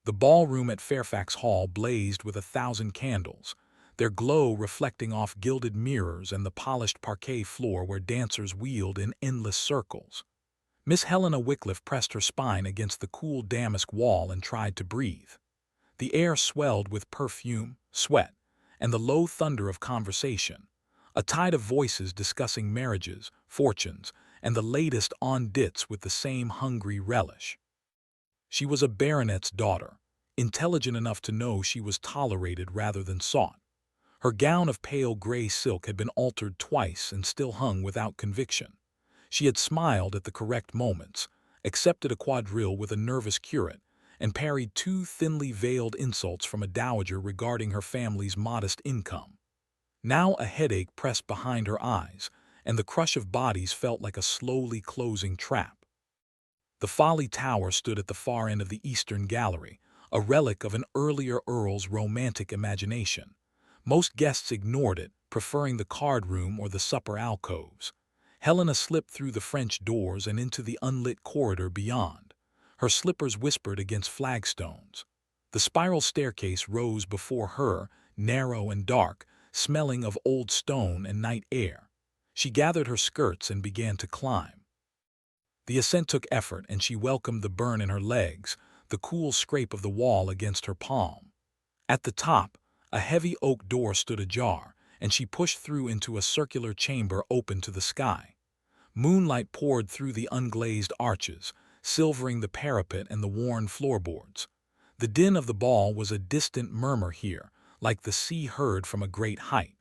The ballroom at Fairfax Hall blazed with 1,000 candles, their glow reflecting off gilded mirrors and the polished parquet floor where dancers wheeled in endless circles. Miss Helena Wycliffe pressed her spine against the cool damask wall and tried to breathe. The air swelled with perfume, sweat, and the low thunder of conversation, a tide of voices discussing marriages, fortunes, and the latest on dits with the same hungry relish. She was a baronet's daughter, intelligent enough to know she was tolerated rather than sought. Her gown of pale gray silk had been altered twice and still hung without conviction. She had smiled at the correct moments, accepted a quadrille with a nervous curate, and parried two thinly veiled insults from a dowager regarding her family's modest income. Now a headache pressed behind her eyes, and the crush of bodies felt like a slowly closing trap. The Folly Tower stood at the far end of the eastern gallery, a relic of an earlier earl's romantic imagination. Most guests ignored it, preferring the card room or the supper alcoves. Helena slipped through the French doors and into the unlit corridor beyond. Her slippers whispered against flagstones. The spiral staircase rose before her, narrow and dark, smelling of old stone and night air. She gathered her skirts and began to climb. The ascent took effort, and she welcomed the burn in her legs, the cool scrape of the wall against her palm. At the top, a heavy oak door stood ajar, and she pushed through into a circular chamber open to the sky. Moonlight poured through the unglazed arches, silvering the parapet and the worn floorboards. The din of the ball was a distant murmur here, like the sea heard from a great height.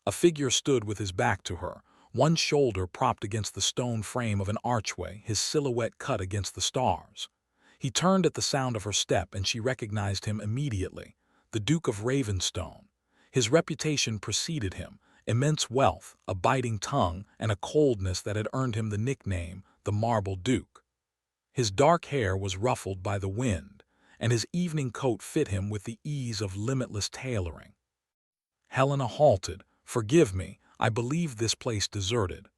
A figure stood with his back to her, one shoulder propped against the stone frame of an archway, his silhouette cut against the stars. He turned at the sound of her step, and she recognized him immediately, the Duke of Ravenstone. His reputation preceded him, immense wealth, a biting tongue, and a coldness that had earned him the nickname, the Marble Duke. His dark hair was ruffled by the wind, and his evening coat fit him with the ease of limitless tailoring. Helena halted. "Forgive me, I believe this place deserted."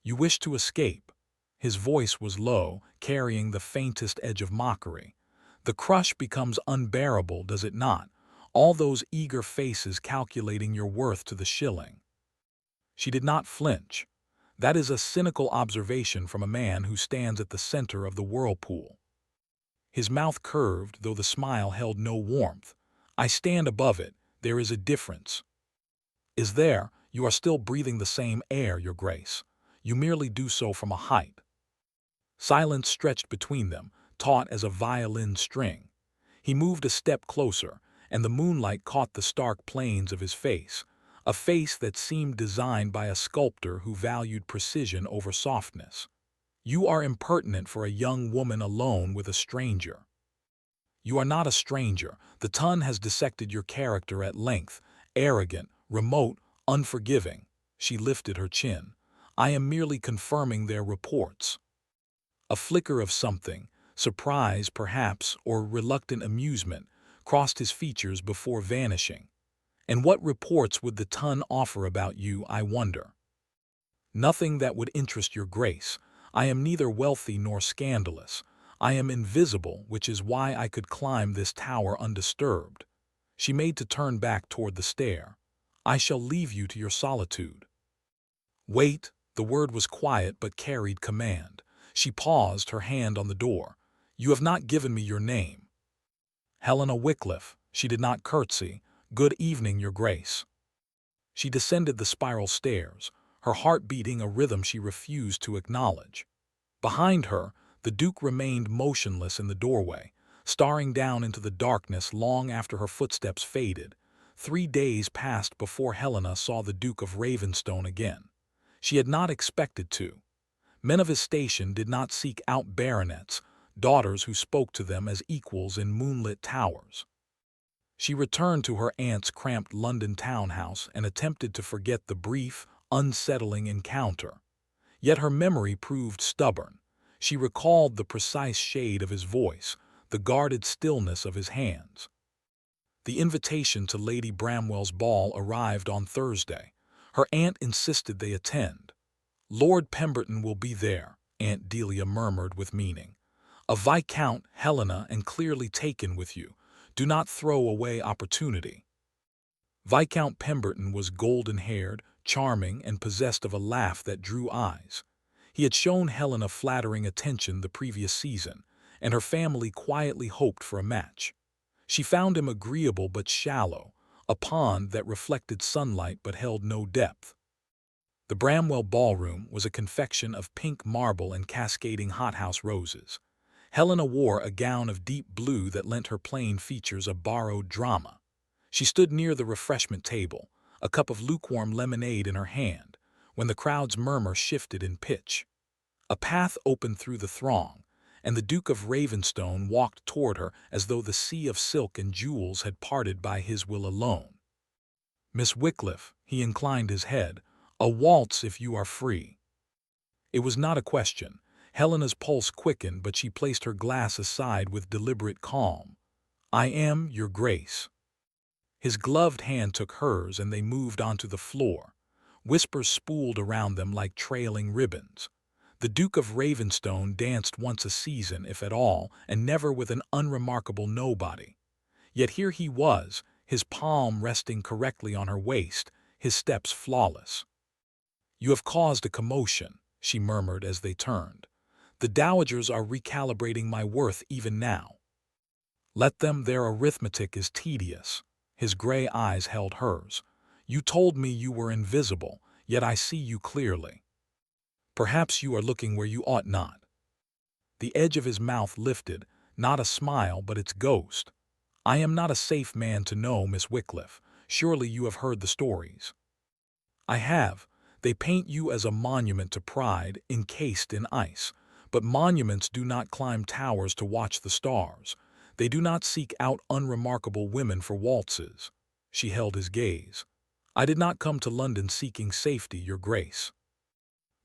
"You wish to escape?" His voice was low, carrying the faintest edge of mockery. "The crush becomes unbearable, does it not? All those eager faces calculating your worth to the shilling." She did not flinch. That is a cynical observation from a man who stands at the center of the whirlpool. His mouth curved, though the smile held no warmth. "I stand above it. There is a difference." "Is there? You are still breathing the same air, Your Grace. You merely do so from a height." Silence stretched between them, taut as a violin string. He moved a step closer, and the moonlight caught the stark planes of his face, a face that seemed designed by a sculptor who valued precision over softness. "You are impertinent for a young woman alone with a stranger." "You are not a stranger. The Tun has dissected your character at length, arrogant, remote, unforgiving." She lifted her chin. "I am merely confirming their reports." A flicker of something, surprise perhaps, or reluctant amusement, crossed his features before vanishing. "And what reports would the Tun offer about you, I wonder?" "Nothing that would interest Your Grace. I am neither wealthy nor scandalous. I am invisible, which is why I could climb this tower undisturbed." She made to turn back toward the stair. "I shall leave you to your solitude." "Wait." The word was quiet but carried command. She paused, her hand on the door. "You have not given me your name." "Helena Wycliffe." She did not curtsy. "Good evening, Your Grace." She descended the spiral stairs, her heart beating a rhythm she refused to acknowledge. Behind her, the Duke remained motionless in the doorway, staring down into the darkness long after her footsteps faded. 3 days passed before Helena saw the Duke of Ravenstone again. She had not expected to. Men of his station did not seek out baronets, daughters who spoke to them as equals in moonlit towers. She returned to her aunt's cramped London townhouse and attempted to forget the brief, unsettling encounter. Yet her memory proved stubborn. She recalled the precise shade of his voice, the guarded stillness of his hands. The invitation to Lady Bramwell's ball arrived on Thursday. Her aunt insisted they attend. "Lord Pemberton will be there," Aunt Delia murmured with meaning. A Viscount, Helena, and clearly taken with you. Do not throw away opportunity. Viscount Pemberton was golden-haired, charming, and possessed of a laugh that drew eyes. He had shown Helena flattering attention the previous season, and her family quietly hoped for a match. She found him agreeable but shallow, a pond that reflected sunlight but held no depth. The Bramwell ballroom was a confection of pink marble and cascading hothouse roses. Helena wore a gown of deep blue that lent her plain features a borrowed drama. She stood near the refreshment table, a cup of lukewarm lemonade in her hand, when the crowd's murmur shifted in pitch. A path opened through the throng, and the Duke of Ravenstone walked toward her as though the sea of silk and jewels had parted by his will alone. "Miss Wycliffe," he inclined his head, "a waltz if you are free." It was not a question. Helena's pulse quickened, but she placed her glass aside with deliberate calm. "I am, Your Grace." His gloved hand took hers, and they moved onto the floor. Whispers spooled around them like trailing ribbons. The Duke of Ravenstone danced once a season, if at all, and never with an unremarkable nobody. Yet here he was, his palm resting correctly on her waist, his steps flawless. "You have caused a commotion," she murmured as they turned. "The dowagers are recalibrating my worth even now." "Let them, their arithmetic is tedious." His gray eyes held hers. "You told me you were invisible, yet I see you clearly. Perhaps you are looking where you ought not." The edge of his mouth lifted, not a smile but its ghost. "I am not a safe man to know, Miss Wycliffe. Surely you have heard the stories." "I have. They paint you as a monument to pride, encased in ice. But monuments do not climb towers to watch the stars. They do not seek out unremarkable women for waltzes." She held his gaze. "I did not come to London seeking safety, Your Grace."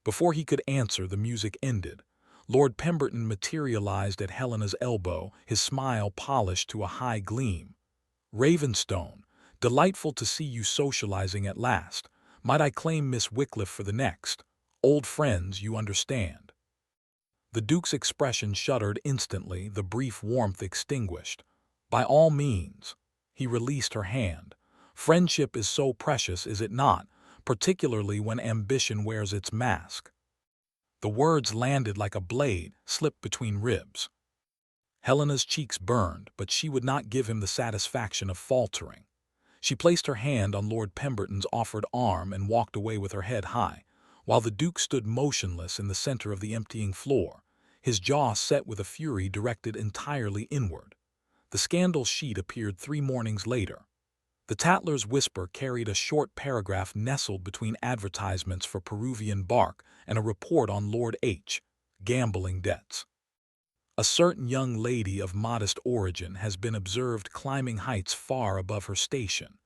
Before he could answer, the music ended. Lord Pemberton materialized at Helena's elbow, his smile polished to a high gleam. "Ravenstone, delightful to see you socializing at last. Might I claim Miss Wycliffe for the next? Old friends, you understand." The Duke's expression shuddered instantly, the brief warmth extinguished. "By all means." He released her hand. "Friendship is so precious, is it not? Particularly when ambition wears its mask." The words landed like a blade, slipped between ribs. Helena's cheeks burned, but she would not give him the satisfaction of faltering. She placed her hand on Lord Pemberton's offered arm and walked away with her head high, while the Duke stood motionless in the center of the emptying floor, his jaw set with a fury directed entirely inward. The scandal sheet appeared 3 mornings later. The Tatler's Whisper carried a short paragraph nestled between advertisements for Peruvian bark and a report on Lord H. gambling debts. "A certain young lady of modest origin has been observed climbing heights far above her station.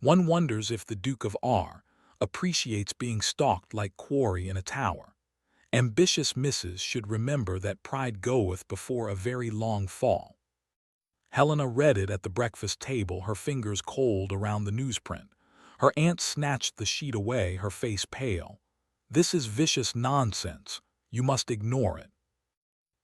One wonders if the Duke of R. appreciates being stalked like quarry in a tower. Ambitious misses should remember that pride goeth before a very long fall." Helena read it at the breakfast table, her fingers cold around the newsprint. Her aunt snatched the sheet away, her face pale. "This is vicious nonsense. You must ignore it."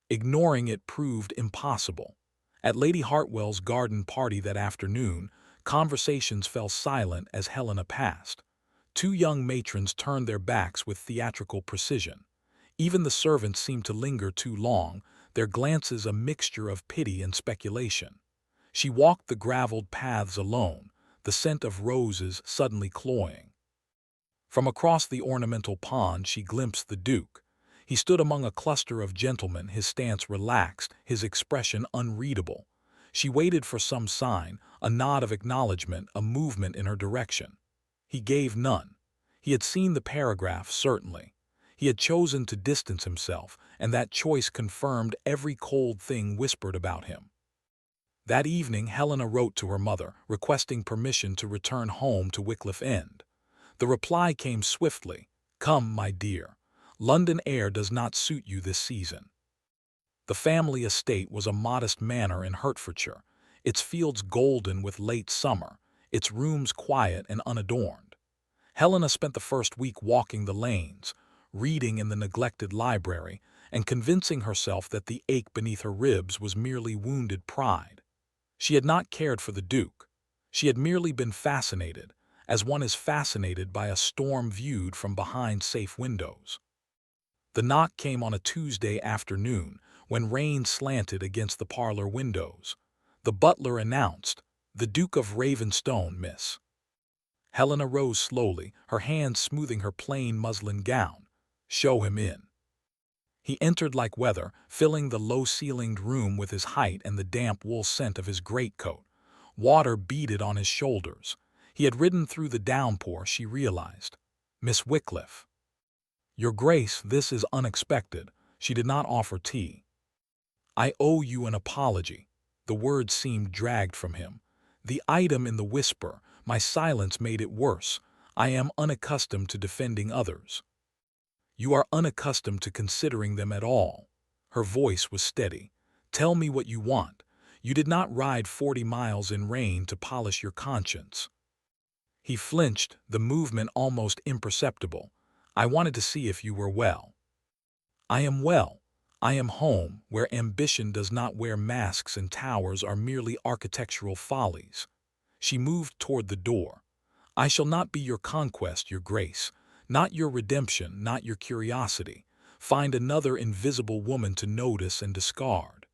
Ignoring it proved impossible. At Lady Hartwell's garden party that afternoon, conversations fell silent as Helena passed. 2 young matrons turned their backs with theatrical precision. Even the servants seemed to linger too long, their glances a mixture of pity and speculation. She walked the graveled paths alone, the scent of roses suddenly cloying. From across the ornamental pond she glimpsed the Duke. He stood among a cluster of gentlemen, his stance relaxed, his expression unreadable. She waited for some sign, a nod of acknowledgement, a movement in her direction. He gave none. He had seen the paragraph, certainly. He had chosen to distance himself, and that choice confirmed every cold thing whispered about him. That evening Helena wrote to her mother, requesting permission to return home to Wycliffe End. The reply came swiftly. "Come, my dear. London air does not suit you this season." The family estate was a modest manor in Hertfordshire, its fields golden with late summer, its rooms quiet and unadorned. Helena spent the first week walking the lanes, reading in the neglected library, and convincing herself that the ache beneath her ribs was merely wounded pride. She had not cared for the Duke. She had merely been fascinated, as one is fascinated by a storm viewed from behind safe windows. The knock came on a Tuesday afternoon, when rain slanted against the parlor windows. The butler announced, "The Duke of Ravenstone, miss." Helena rose slowly, her hands smoothing her plain muslin gown. "Show him in." He entered like weather, filling the low-ceilinged room with his height and the damp wool scent of his greatcoat. Water beaded on his shoulders. He had ridden through the downpour, she realized. "Miss Wycliffe." "Your Grace, this is unexpected." She did not offer tea. "I owe you an apology." The words seemed dragged from him. The item in the whisper, my silence made it worse. "I am unaccustomed to defending others." "You are unaccustomed to considering them at all." Her voice was steady. "Tell me what you want. You did not ride 40 miles in rain to polish your conscience." He flinched, the movement almost imperceptible. "I wanted to see if you were well." "I am well. I am home, where ambition does not wear masks and towers are merely architectural follies." She moved toward the door. "I shall not be your conquest, your Grace. Not your redemption, not your curiosity. Find another invisible woman to notice and discard."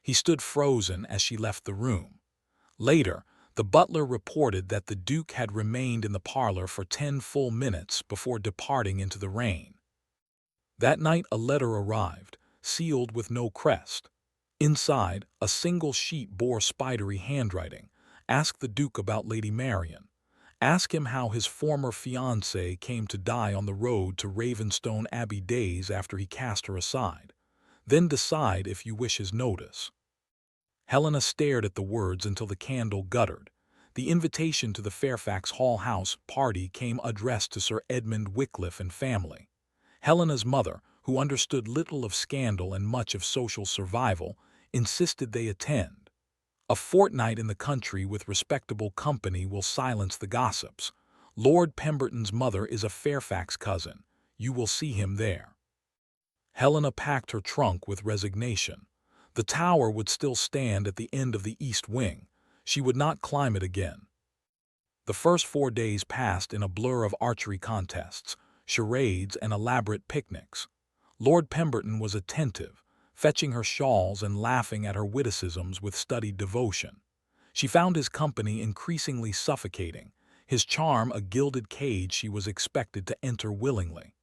He stood frozen as she left the room. Later, the butler reported that the Duke had remained in the parlor for 10 full minutes before departing into the rain. That night a letter arrived, sealed with no crest. Inside, a single sheet bore spidery handwriting. "Ask the Duke about Lady Marian. Ask him how his former fiancée came to die on the road to Ravenstone Abbey days after he cast her aside. Then decide if you wish his notice." Helena stared at the words until the candle guttered. The invitation to the Fairfax Hall House party came addressed to Sir Edmund Wycliffe and family. Helena's mother, who understood little of scandal and much of social survival, insisted they attend. "A fortnight in the country with respectable company will silence the gossips. Lord Pemberton's mother is a Fairfax cousin. You will see him there." Helena packed her trunk with resignation. The tower would still stand at the end of the east wing. She would not climb it again. The first 4 days passed in a blur of archery contests, charades, and elaborate picnics. Lord Pemberton was attentive, fetching her shawls and laughing at her witticisms with studied devotion. She found his company increasingly suffocating, his charm a gilded cage she was expected to enter willingly.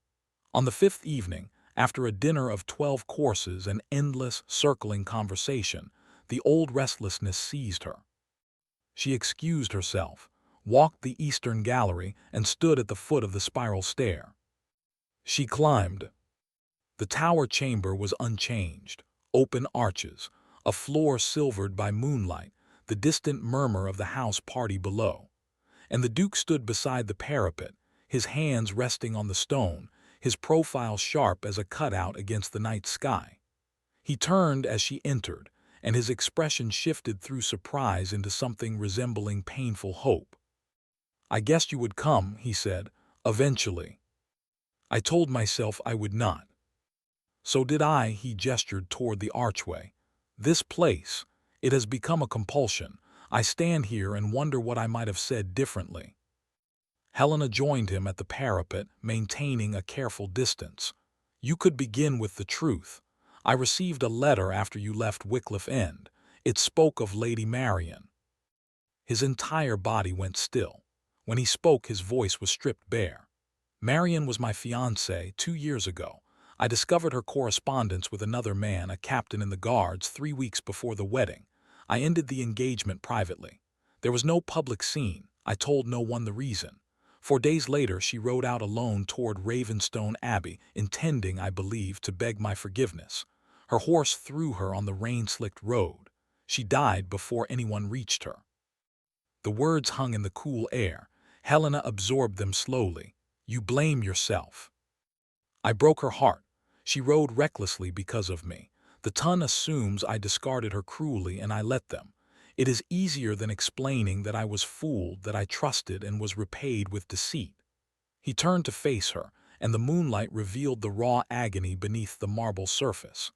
On the 5th evening, after a dinner of 12 courses and endless, circling conversation, the old restlessness seized her. She excused herself, walked the eastern gallery, and stood at the foot of the spiral stair. She climbed. The tower chamber was unchanged, open arches, a floor silvered by moonlight, the distant murmur of the house party below. And the Duke stood beside the parapet, his hands resting on the stone, his profile sharp as a cutout against the night sky. He turned as she entered, and his expression shifted through surprise into something resembling painful hope. "I guessed you would come," he said, "eventually. I told myself I would not." "So did I," he gestured toward the archway. "This place, it has become a compulsion. I stand here and wonder what I might have said differently." Helena joined him at the parapet, maintaining a careful distance. "You could begin with the truth. I received a letter after you left Wycliffe End. It spoke of Lady Marian." His entire body went still. When he spoke, his voice was stripped bare. "Marian was my fiancée 2 years ago. I discovered her correspondence with another man, a captain in the Guards, 3 weeks before the wedding. I ended the engagement privately. There was no public scene. I told no one the reason. 4 days later, she rode out alone toward Ravenstone Abbey, intending, I believe, to beg my forgiveness. Her horse threw her on the rain-slicked road. She died before anyone reached her." The words hung in the cool air. Helena absorbed them slowly. "You blame yourself." "I broke her heart. She rode recklessly because of me. The ton assumes I discarded her cruelly and I let them. It is easier than explaining that I was fooled, that I trusted and was repaid with deceit." He turned to face her, and the moonlight revealed the raw agony beneath the marble surface.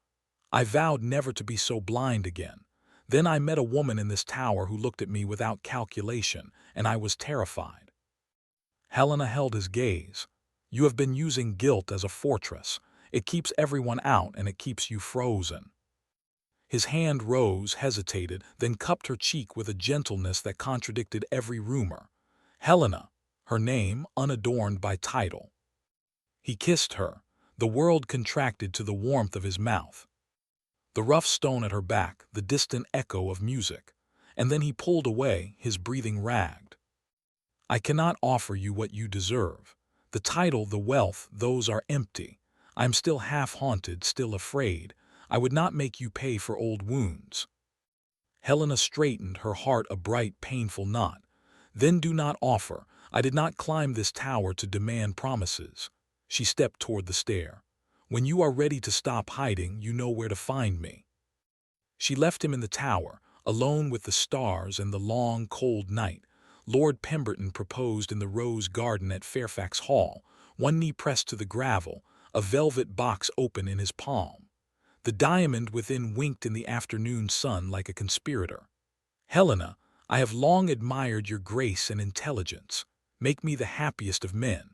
I vowed never to be so blind again. Then I met a woman in this tower who looked at me without calculation, and I was terrified. Helena held his gaze. You have been using guilt as a fortress. It keeps everyone out and it keeps you frozen. His hand rose, hesitated, then cupped her cheek with a gentleness that contradicted every rumor. Helena, her name unadorned by title. He kissed her. The world contracted to the warmth of his mouth. The rough stone at her back, the distant echo of music. And then he pulled away, his breathing ragged. I cannot offer you what you deserve. The title, the wealth, those are empty. I am still half-haunted, still afraid. I would not make you pay for old wounds. Helena straightened, her heart a bright, painful knot. Then do not offer. I did not climb this tower to demand promises. She stepped toward the stair. When you are ready to stop hiding, you know where to find me. She left him in the tower, alone with the stars and the long, cold night. Lord Pemberton proposed in the rose garden at Fairfax Hall, one knee pressed to the gravel, a velvet box open in his palm. The diamond within winked in the afternoon sun like a conspirator. Helena, I have long admired your grace and intelligence. Make me the happiest of men.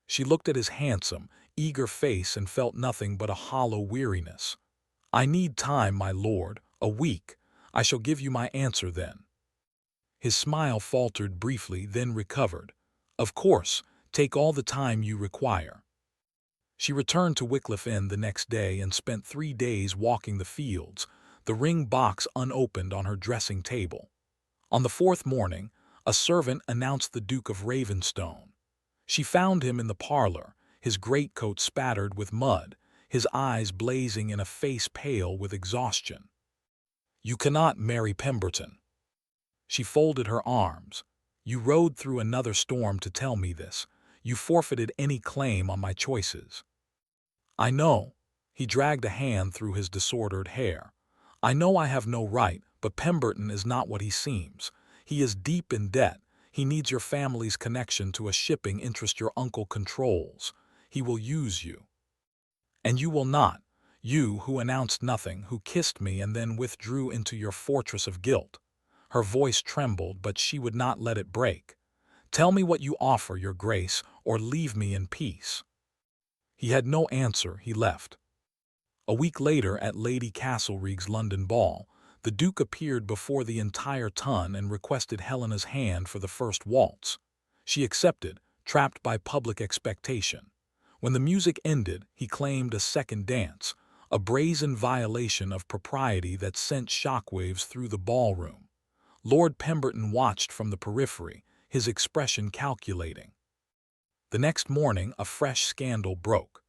She looked at his handsome, eager face and felt nothing but a hollow weariness. I need time, my lord, a week. I shall give you my answer then. His smile faltered briefly, then recovered. Of course, take all the time you require. She returned to Wycliffe Inn the next day and spent 3 days walking the fields, the ring box unopened on her dressing table. On the 4th morning, a servant announced the Duke of Ravenstone. She found him in the parlor, his greatcoat spattered with mud, his eyes blazing in a face pale with exhaustion. You cannot marry Pemberton. She folded her arms. You rode through another storm to tell me this. You forfeited any claim on my choices. I know. He dragged a hand through his disordered hair. I know I have no right, but Pemberton is not what he seems. He is deep in debt. He needs your family's connection to a shipping interest your uncle controls. He will use you. And you will not. You who announced nothing, who kissed me and then withdrew into your fortress of guilt. Her voice trembled, but she would not let it break. Tell me what you offer, your grace, or leave me in peace. He had no answer. He left. A week later, at Lady Castlereagh's London ball, the Duke appeared before the entire ton and requested Helena's hand for the first waltz. She accepted, trapped by public expectation. When the music ended, he claimed a second dance, a brazen violation of propriety that sent shockwaves through the ballroom. Lord Pemberton watched from the periphery, his expression calculating. The next morning, a fresh scandal broke.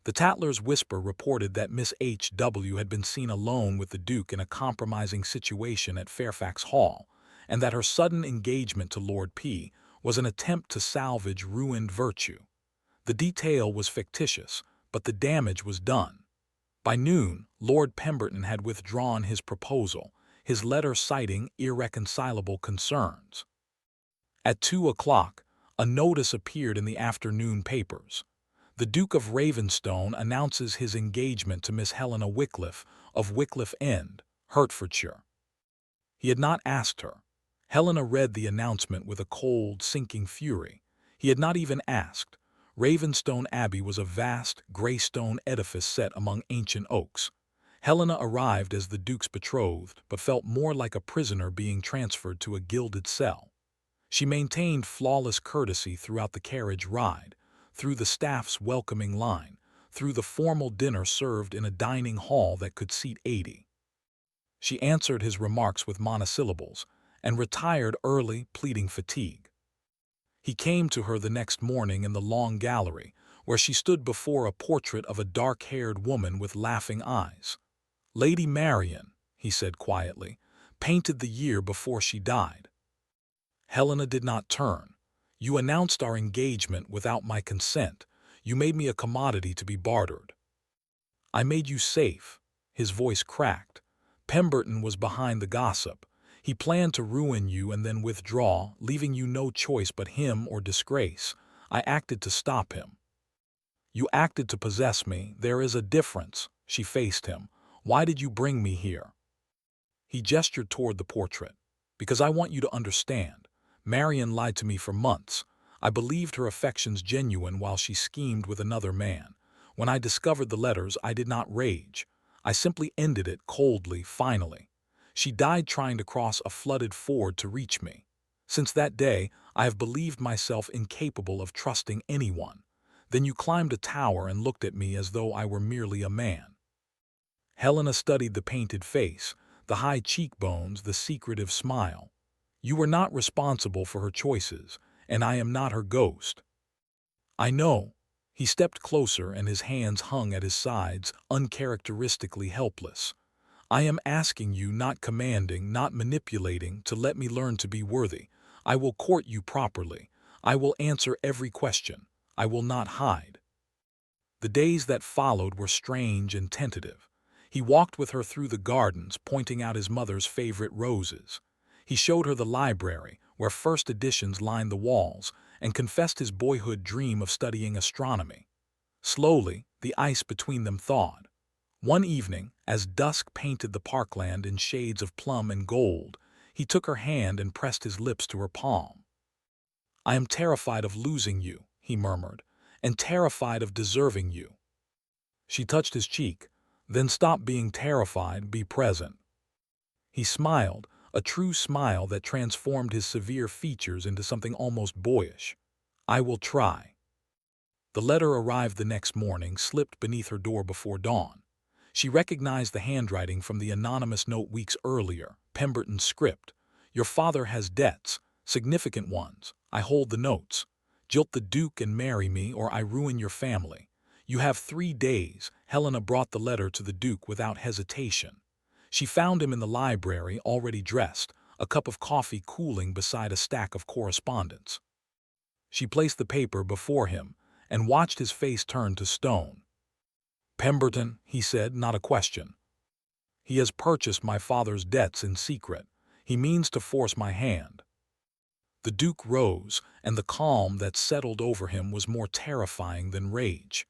The Tatler's Whisper reported that Miss H.W. had been seen alone with the Duke in a compromising situation at Fairfax Hall, and that her sudden engagement to Lord P. was an attempt to salvage ruined virtue. The detail was fictitious, but the damage was done. By noon, Lord Pemberton had withdrawn his proposal, his letter citing irreconcilable concerns. At 2 o'clock, a notice appeared in the afternoon papers. The Duke of Ravenstone announces his engagement to Miss Helena Wycliffe of Wycliffe Inn, Hertfordshire. He had not asked her. Helena read the announcement with a cold, sinking fury. He had not even asked. Ravenstone Abbey was a vast, grey stone edifice set among ancient oaks. Helena arrived as the Duke's betrothed, but felt more like a prisoner being transferred to a gilded cell. She maintained flawless courtesy throughout the carriage ride, through the staff's welcoming line, through the formal dinner served in a dining hall that could seat 80. She answered his remarks with monosyllables, and retired early, pleading fatigue. He came to her the next morning in the long gallery, where she stood before a portrait of a dark-haired woman with laughing eyes. Lady Marian, he said quietly, painted the year before she died. Helena did not turn. You announced our engagement without my consent. You made me a commodity to be bartered. I made you safe. His voice cracked. Pemberton was behind the gossip. He planned to ruin you and then withdraw, leaving you no choice but him or disgrace. I acted to stop him. You acted to possess me. There is a difference. She faced him. Why did you bring me here? He gestured toward the portrait. Because I want you to understand. Marion lied to me for months. I believed her affections genuine while she schemed with another man. When I discovered the letters, I did not rage. I simply ended it coldly, finally. She died trying to cross a flooded ford to reach me. Since that day, I have believed myself incapable of trusting anyone. Then you climbed a tower and looked at me as though I were merely a man. Helena studied the painted face, the high cheekbones, the secretive smile. You were not responsible for her choices, and I am not her ghost. I know. He stepped closer and his hands hung at his sides, uncharacteristically helpless. I am asking you, not commanding, not manipulating, to let me learn to be worthy. I will court you properly. I will answer every question. I will not hide. The days that followed were strange and tentative. He walked with her through the gardens, pointing out his mother's favorite roses. He showed her the library, where first editions lined the walls, and confessed his boyhood dream of studying astronomy. Slowly, the ice between them thawed. One evening, as dusk painted the parkland in shades of plum and gold, he took her hand and pressed his lips to her palm. I am terrified of losing you, he murmured, and terrified of deserving you. She touched his cheek. Then stop being terrified, be present. He smiled, a true smile that transformed his severe features into something almost boyish. I will try. The letter arrived the next morning, slipped beneath her door before dawn. She recognized the handwriting from the anonymous note weeks earlier, Pemberton's script. Your father has debts, significant ones. I hold the notes. Jilt the Duke and marry me, or I ruin your family. You have 3 days. Helena brought the letter to the Duke without hesitation. She found him in the library, already dressed, a cup of coffee cooling beside a stack of correspondence. She placed the paper before him and watched his face turn to stone. Pemberton, he said, not a question. He has purchased my father's debts in secret. He means to force my hand. The Duke rose, and the calm that settled over him was more terrifying than rage.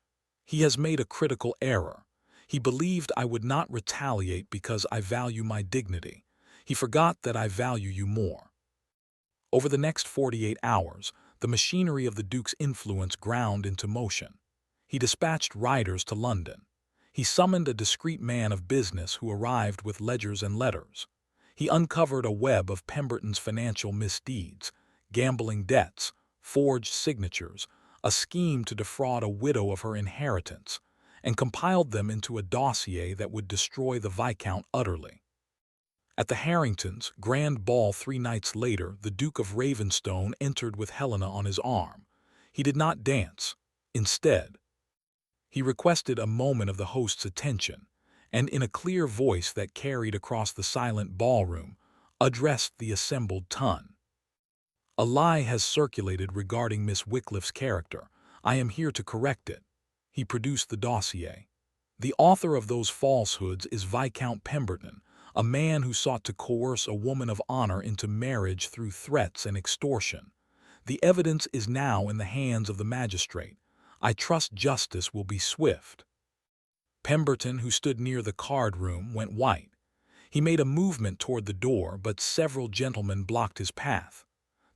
He has made a critical error. He believed I would not retaliate because I value my dignity. He forgot that I value you more. Over the next 48 hours, the machinery of the Duke's influence ground into motion. He dispatched riders to London. He summoned a discreet man of business who arrived with ledgers and letters. He uncovered a web of Pemberton's financial misdeeds, gambling debts, forged signatures, a scheme to defraud a widow of her inheritance, and compiled them into a dossier that would destroy the Viscount utterly. At the Harringtons' grand ball 3 nights later, the Duke of Ravenstone entered with Helena on his arm. He did not dance. Instead, he requested a moment of the host's attention, and in a clear voice that carried across the silent ballroom, addressed the assembled ton. A lie has circulated regarding Miss Wycliffe's character. I am here to correct it. He produced the dossier. The author of those falsehoods is Viscount Pemberton, a man who sought to coerce a woman of honor into marriage through threats and extortion. The evidence is now in the hands of the magistrate. I trust justice will be swift. Pemberton, who stood near the card room, went white. He made a movement toward the door, but several gentlemen blocked his path.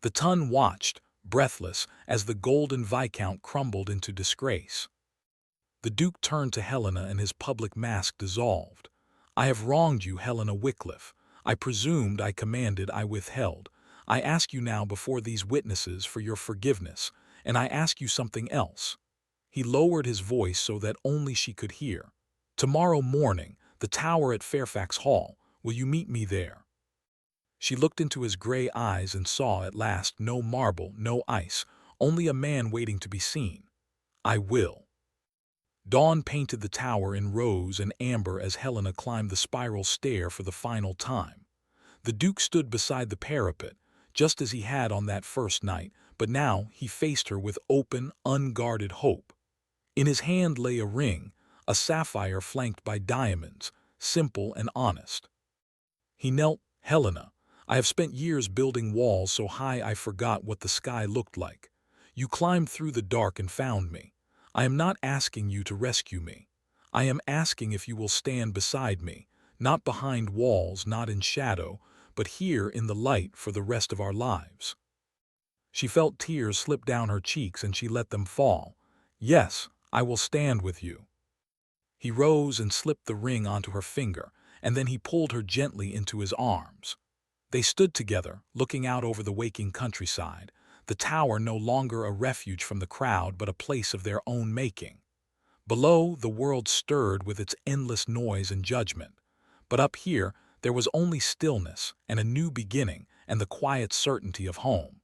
The ton watched, breathless, as the golden Viscount crumbled into disgrace. The Duke turned to Helena and his public mask dissolved. I have wronged you, Helena Wycliffe. I presumed, I commanded, I withheld. I ask you now before these witnesses for your forgiveness, and I ask you something else. He lowered his voice so that only she could hear. Tomorrow morning, the tower at Fairfax Hall, will you meet me there? She looked into his gray eyes and saw at last no marble, no ice, only a man waiting to be seen. I will. Dawn painted the tower in rose and amber as Helena climbed the spiral stair for the final time. The Duke stood beside the parapet, just as he had on that first night, but now he faced her with open, unguarded hope. In his hand lay a ring, a sapphire flanked by diamonds, simple and honest. He knelt. Helena, I have spent years building walls so high I forgot what the sky looked like. You climbed through the dark and found me. I am not asking you to rescue me. I am asking if you will stand beside me, not behind walls, not in shadow, but here in the light for the rest of our lives." She felt tears slip down her cheeks and she let them fall. "Yes, I will stand with you." He rose and slipped the ring onto her finger, and then he pulled her gently into his arms. They stood together, looking out over the waking countryside, the tower no longer a refuge from the crowd but a place of their own making. Below, the world stirred with its endless noise and judgment. But up here, there was only stillness and a new beginning and the quiet certainty of home.